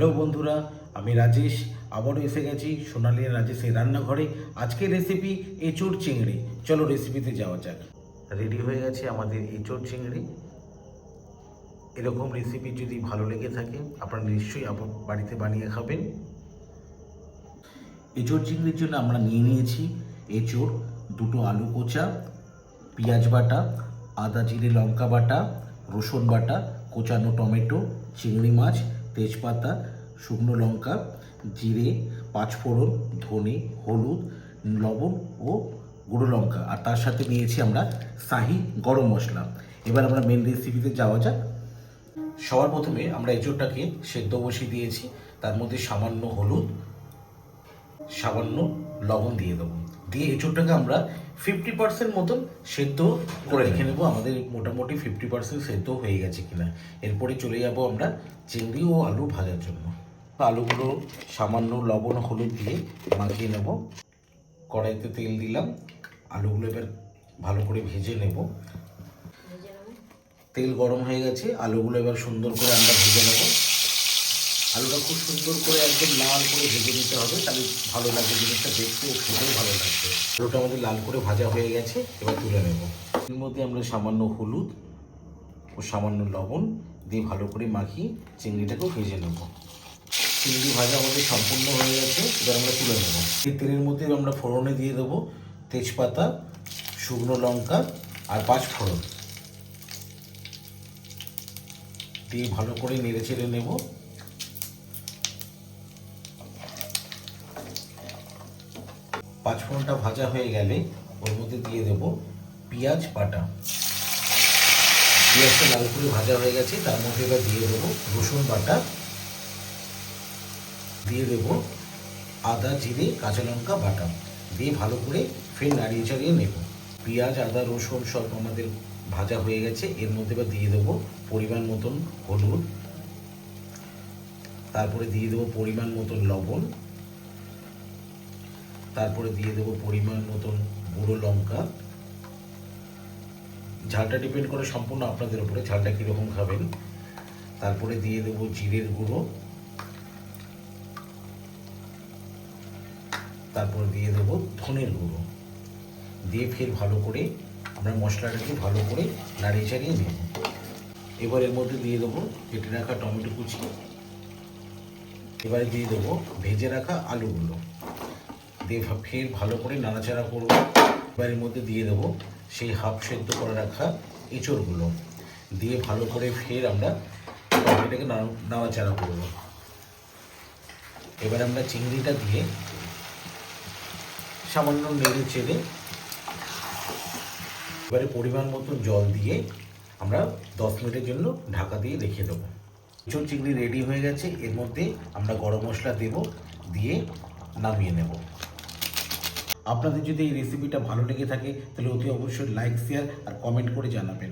Hello বন্ধুরা, আমি রাজেশ আবারও এসে গেছি সোনালী রাজেশের রান্নাঘরে। আজকের রেসিপি এঁচোড় চিংড়ি। চলো রেসিপিতে যাওয়া যাক। রেডি হয়ে গেছে আমাদের এঁচোড় চিংড়ি। এরকম রেসিপি যদি ভালো লেগে থাকে আপনারা নিশ্চয়ই বাড়িতে বানিয়ে খাবেন। এঁচোড় চিংড়ির জন্য আমরা নিয়ে নিয়েছি এঁচোড়, দুটো আলু কোচা, পেঁয়াজ বাটা, আদা জিরে লঙ্কা বাটা, রসুন বাটা, কোচানো টমেটো, চিংড়ি মাছ, তেজপাতা, শুকনো লঙ্কা, জিরে, পাঁচফোড়ন, ধনে, হলুদ, লবণ ও গুঁড়ো লঙ্কা, আর তার সাথে নিয়েছি আমরা শাহি গরম মশলা। এবার আমরা মেন রেসিপিতে যাওয়া যাক। সবার প্রথমে আমরা এঁচোড়টাকে সেদ্ধ বসিয়ে দিয়েছি। তার মধ্যে সামান্য হলুদ, সামান্য লবণ দিয়ে দেবো। দিয়ে এঁচোড়টাকে আমরা 50% মতন সেদ্ধ করে রেখে নেবো। আমাদের মোটামুটি 50% সেদ্ধ হয়ে গেছে কিনা। এরপরে চলে যাব আমরা চিংড়ি ও আলু ভাজার জন্য। আলুগুলো সামান্য লবণ হলুদ দিয়ে মাখিয়ে নেব। কড়াইতে তেল দিলাম, আলুগুলো এবার ভালো করে ভেজে নেব। তেল গরম হয়ে গেছে, আলুগুলো এবার সুন্দর করে আমরা ভেজে নেব। আলুটা খুব সুন্দর করে একদম লাল করে ভেজে নিতে হবে, তাহলে ভালো লাগবে, জিনিসটা দেখতে ও খেতেও ভালো লাগবে। আলুটা আমাদের লাল করে ভাজা হয়ে গেছে, এবার তুলে নেব। এর মধ্যে আমরা সামান্য হলুদ ও সামান্য লবণ দিয়ে ভালো করে মাখিয়ে চিংড়িটাকেও ভেজে নেব। চিংড়ি ভাজা আমাদের সম্পূর্ণ হয়ে গেছে, এবার আমরা তুলে নেব। এই তেলের মধ্যে আমরা ফোড়নে দিয়ে দেবো তেজপাতা, শুকনো লঙ্কা আর পাঁচফোড়ন দিয়ে ভালো করে নেড়ে চেড়ে নেব। পাঁচফোড়নটা ভাজা হয়ে গেলে ওর মধ্যে দিয়ে দেবো পেঁয়াজ বাটা। পেঁয়াজটা লাল করে ভাজা হয়ে গেছে, তার মধ্যে এবার দিয়ে দেবো রসুন বাটা, দিয়ে দেবো আদা জিরে কাঁচা লঙ্কা বাটা, দিয়ে ভালো করে ফের নাড়িয়ে চাড়িয়ে নেব। পেঁয়াজ আদা রসুন সব আমাদের ভাজা হয়ে গেছে। এর মধ্যে এবার দিয়ে দেবো পরিমাণ মতন হলুদ, তারপরে দিয়ে দেবো পরিমাণ মতন লবণ, তারপরে দিয়ে দেবো পরিমাণ মতন গুঁড়ো লঙ্কা। ঝালটা ডিপেন্ড করে সম্পূর্ণ আপনাদের উপরে, ঝালটা কীরকম খাবেন। তারপরে দিয়ে দেবো জিরের গুঁড়ো, তারপর দিয়ে দেবো ধনের গুঁড়ো, দিয়ে ফের ভালো করে আমরা মশলাটাকে ভালো করে নাড়িয়ে চাড়িয়ে নেব। এবার এর মধ্যে দিয়ে দেবো কেটে রাখা টমেটো কুচি, এবারে দিয়ে দেবো ভেজে রাখা আলুগুলো, দিয়ে ফের ভালো করে নাড়াচাড়া করবো। এবার এর মধ্যে দিয়ে দেবো সেই হাফ সেদ্ধ করে রাখা এঁচোড়গুলো, দিয়ে ভালো করে ফের আমরা টমেটোটাকে নাড়াচাড়া করবো। এবার আমরা চিংড়িটা দিয়ে সামান্য নেড়ে চেড়ে এবারে পরিমাণ মতো জল দিয়ে আমরা 10 মিনিটের জন্য ঢাকা দিয়ে রেখে দেবো। এঁচোড় চিংড়ি রেডি হয়ে গেছে। এর মধ্যে আমরা গরম মশলা দেব, দিয়ে নামিয়ে নেব। আপনাদের যদি এই রেসিপিটা ভালো লেগে থাকে তাহলে অতি অবশ্যই লাইক শেয়ার আর কমেন্ট করে জানাবেন।